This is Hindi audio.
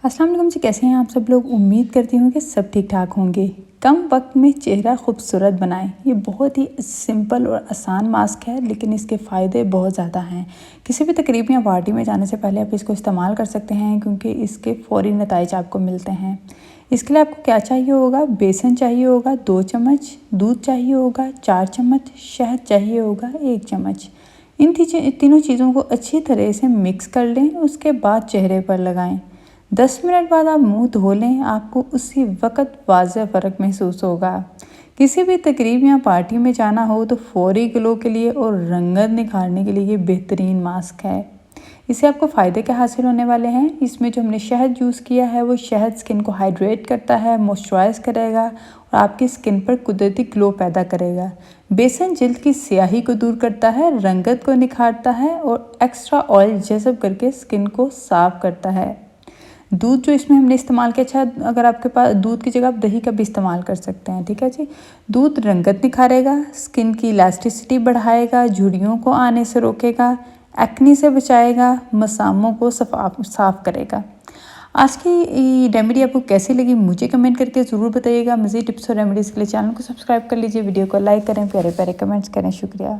अस्सलाम वालेकुम जी, कैसे हैं आप सब लोग। उम्मीद करती हूँ कि सब ठीक ठाक होंगे। कम वक्त में चेहरा खूबसूरत बनाएं, ये बहुत ही सिंपल और आसान मास्क है, लेकिन इसके फ़ायदे बहुत ज़्यादा हैं। किसी भी तकरीब या पार्टी में जाने से पहले आप इसको इस्तेमाल कर सकते हैं, क्योंकि इसके फ़ौरी नताइज आपको मिलते हैं। इसके लिए आपको क्या चाहिए होगा, बेसन चाहिए होगा 2 चम्मच, दूध चाहिए होगा 4 चम्मच, शहद चाहिए होगा 1 चम्मच। इन तीनों चीज़ों को अच्छी तरह से मिक्स कर लें, उसके बाद चेहरे पर लगाएं। 10 मिनट बाद आप मुंह धो लें, आपको उसी वक्त वाज़ेह फ़र्क महसूस होगा। किसी भी तकरीब या पार्टी में जाना हो तो फौरी ग्लो के लिए और रंगत निखारने के लिए ये बेहतरीन मास्क है। इससे आपको फ़ायदे क्या हासिल होने वाले हैं। इसमें जो हमने शहद यूज़ किया है वो शहद स्किन को हाइड्रेट करता है, मॉइस्चराइज करेगा और आपकी स्किन पर कुदरती ग्लो पैदा करेगा। बेसन जल्द की स्याही को दूर करता है, रंगत को निखारता है और एक्स्ट्रा ऑयल जज़ब करके स्किन को साफ करता है। दूध जो इसमें हमने इस्तेमाल किया, अच्छा अगर आपके पास दूध की जगह आप दही का भी इस्तेमाल कर सकते हैं, ठीक है जी। दूध रंगत निखारेगा, स्किन की इलास्टिसिटी बढ़ाएगा, झुर्रियों को आने से रोकेगा, एक्ने से बचाएगा, मसामों को साफ करेगा। आज की रेमेडी आपको कैसी लगी मुझे कमेंट करके ज़रूर बताइएगा। मज़ीद टिप्स और रेमेडीज़ के लिए चैनल को सब्सक्राइब कर लीजिए, वीडियो को लाइक करें, प्यारे प्यारे कमेंट्स करें। शुक्रिया।